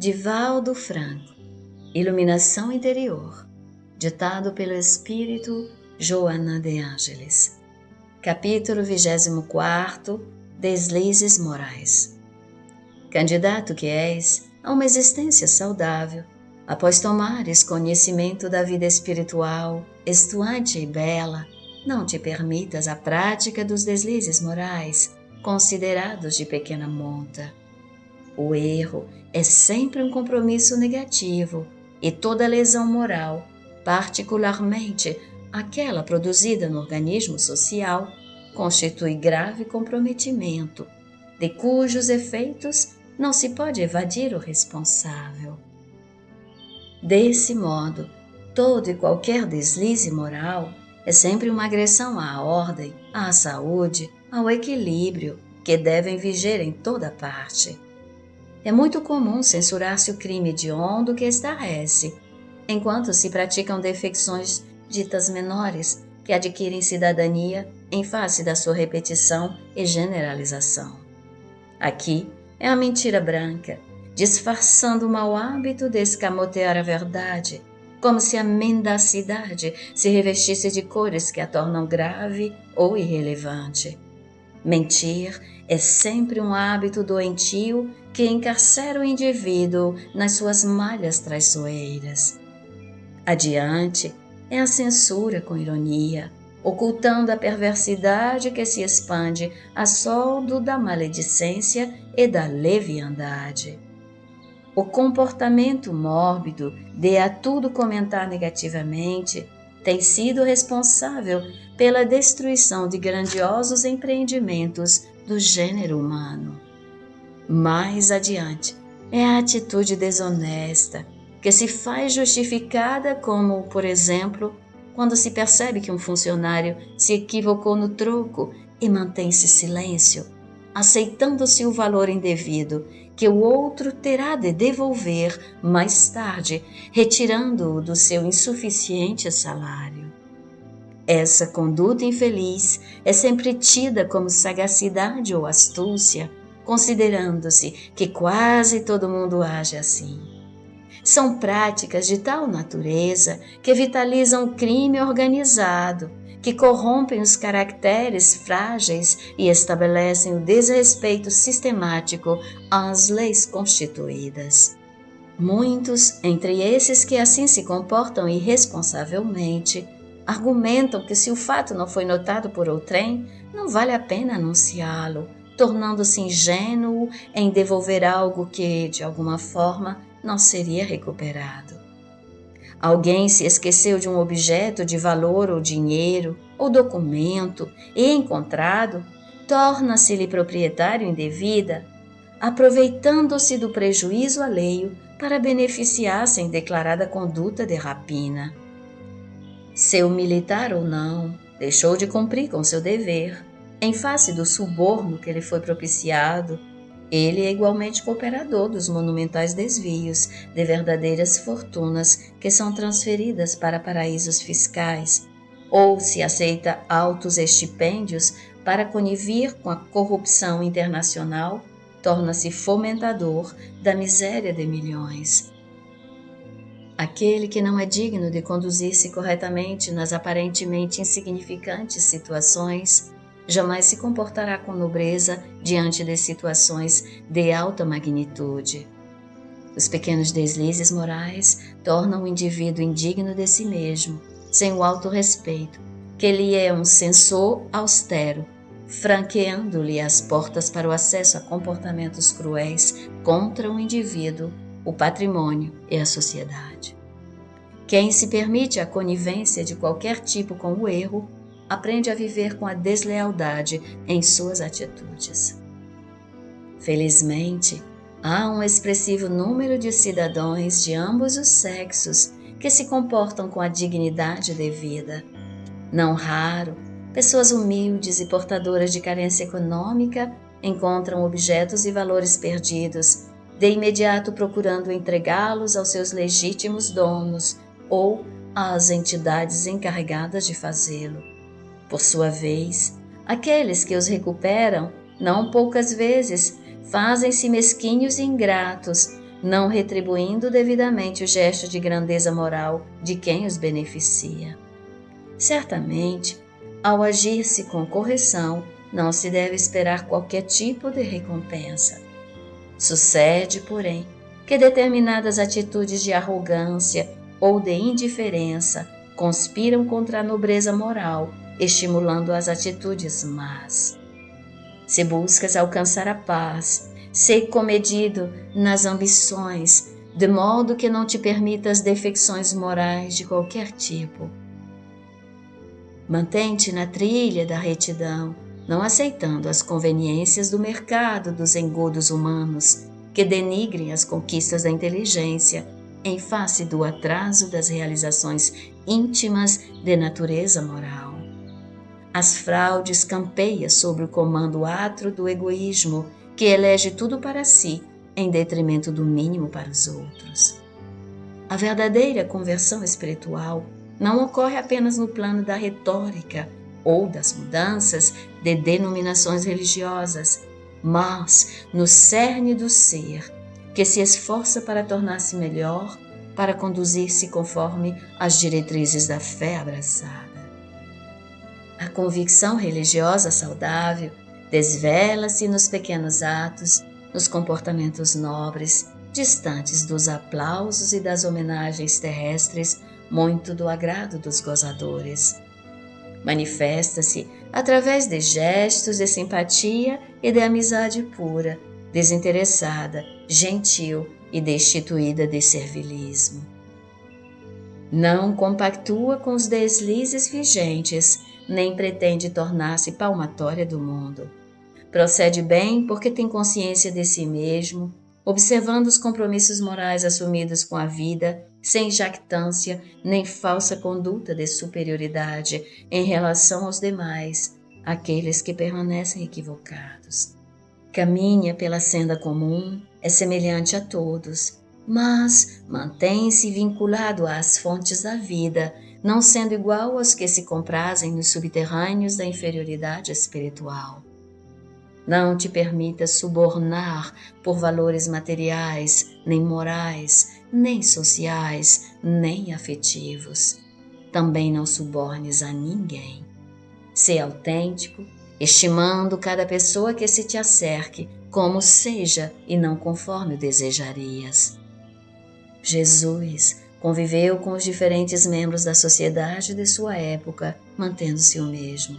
Divaldo Franco, Iluminação Interior, ditado pelo Espírito Joana de Ângeles. Capítulo 24. Deslizes morais. Candidato que és a uma existência saudável, após tomares conhecimento da vida espiritual, estuante e bela, não te permitas a prática dos deslizes morais, considerados de pequena monta. O erro é sempre um compromisso negativo e toda lesão moral, particularmente aquela produzida no organismo social, constitui grave comprometimento, de cujos efeitos não se pode evadir o responsável. Desse modo, todo e qualquer deslize moral é sempre uma agressão à ordem, à saúde, ao equilíbrio, que devem viger em toda parte. É muito comum censurar-se o crime hediondo que estarrece, enquanto se praticam defecções ditas menores que adquirem cidadania em face da sua repetição e generalização. Aqui é a mentira branca, disfarçando o mau hábito de escamotear a verdade, como se a mendacidade se revestisse de cores que a tornam grave ou irrelevante. Mentir é sempre um hábito doentio que encarcera o indivíduo nas suas malhas traiçoeiras. Adiante é a censura com ironia, ocultando a perversidade que se expande a soldo da maledicência e da leviandade. O comportamento mórbido de a tudo comentar negativamente tem sido responsável pela destruição de grandiosos empreendimentos do gênero humano. Mais adiante é a atitude desonesta, que se faz justificada como, por exemplo, quando se percebe que um funcionário se equivocou no troco e mantém-se silêncio, aceitando-se o valor indevido que o outro terá de devolver mais tarde, retirando-o do seu insuficiente salário. Essa conduta infeliz é sempre tida como sagacidade ou astúcia, considerando-se que quase todo mundo age assim. São práticas de tal natureza que vitalizam o crime organizado, que corrompem os caracteres frágeis e estabelecem o desrespeito sistemático às leis constituídas. Muitos, entre esses que assim se comportam irresponsavelmente, argumentam que se o fato não foi notado por outrem, não vale a pena anunciá-lo, tornando-se ingênuo em devolver algo que, de alguma forma, não seria recuperado. Alguém se esqueceu de um objeto de valor ou dinheiro ou documento e, encontrado, torna-se-lhe proprietário indevida, aproveitando-se do prejuízo alheio para beneficiar-se em declarada conduta de rapina. Seu militar ou não, deixou de cumprir com seu dever, em face do suborno que lhe foi propiciado. Ele é igualmente cooperador dos monumentais desvios de verdadeiras fortunas que são transferidas para paraísos fiscais, ou se aceita altos estipêndios para conivir com a corrupção internacional, torna-se fomentador da miséria de milhões. Aquele que não é digno de conduzir-se corretamente nas aparentemente insignificantes situações, jamais se comportará com nobreza diante de situações de alta magnitude. Os pequenos deslizes morais tornam o indivíduo indigno de si mesmo, sem o autorrespeito, que lhe é um censor austero, franqueando-lhe as portas para o acesso a comportamentos cruéis contra o indivíduo, o patrimônio e a sociedade. Quem se permite a conivência de qualquer tipo com o erro, aprende a viver com a deslealdade em suas atitudes. Felizmente, há um expressivo número de cidadãos de ambos os sexos que se comportam com a dignidade devida. Não raro, pessoas humildes e portadoras de carência econômica encontram objetos e valores perdidos, de imediato procurando entregá-los aos seus legítimos donos ou às entidades encarregadas de fazê-lo. Por sua vez, aqueles que os recuperam, não poucas vezes, fazem-se mesquinhos e ingratos, não retribuindo devidamente o gesto de grandeza moral de quem os beneficia. Certamente, ao agir-se com correção, não se deve esperar qualquer tipo de recompensa. Sucede, porém, que determinadas atitudes de arrogância ou de indiferença conspiram contra a nobreza moral, estimulando as atitudes más. Se buscas alcançar a paz, sei comedido nas ambições, de modo que não te permitas defecções morais de qualquer tipo. Mantém-te na trilha da retidão, não aceitando as conveniências do mercado dos engodos humanos, que denigrem as conquistas da inteligência em face do atraso das realizações íntimas de natureza moral. As fraudes campeiam sobre o comando átro do egoísmo, que elege tudo para si, em detrimento do mínimo para os outros. A verdadeira conversão espiritual não ocorre apenas no plano da retórica ou das mudanças de denominações religiosas, mas no cerne do ser, que se esforça para tornar-se melhor, para conduzir-se conforme as diretrizes da fé abraçada. A convicção religiosa saudável desvela-se nos pequenos atos, nos comportamentos nobres, distantes dos aplausos e das homenagens terrestres, muito do agrado dos gozadores. Manifesta-se através de gestos de simpatia e de amizade pura, desinteressada, gentil e destituída de servilismo. Não compactua com os deslizes vigentes, nem pretende tornar-se palmatória do mundo. Procede bem porque tem consciência de si mesmo, observando os compromissos morais assumidos com a vida, sem jactância nem falsa conduta de superioridade em relação aos demais, aqueles que permanecem equivocados. Caminha pela senda comum, é semelhante a todos, mas mantém-se vinculado às fontes da vida, não sendo igual aos que se comprazem nos subterrâneos da inferioridade espiritual. Não te permitas subornar por valores materiais, nem morais, nem sociais, nem afetivos. Também não subornes a ninguém. Sê autêntico, estimando cada pessoa que se te acerque, como seja e não conforme o desejarias. Jesus conviveu com os diferentes membros da sociedade de sua época, mantendo-se o mesmo.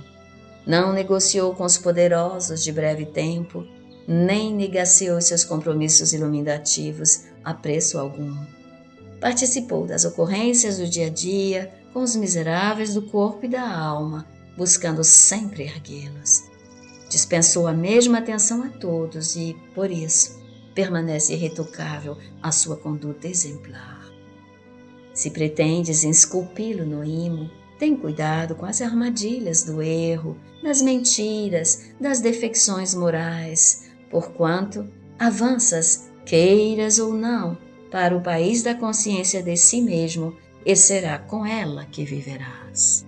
Não negociou com os poderosos de breve tempo, nem negaciou seus compromissos iluminativos a preço algum. Participou das ocorrências do dia a dia com os miseráveis do corpo e da alma, buscando sempre erguê-los. Dispensou a mesma atenção a todos e, por isso, permanece irretocável a sua conduta exemplar. Se pretendes esculpi-lo no imo, tem cuidado com as armadilhas do erro, das mentiras, das defecções morais, porquanto avanças, queiras ou não, para o país da consciência de si mesmo, e será com ela que viverás.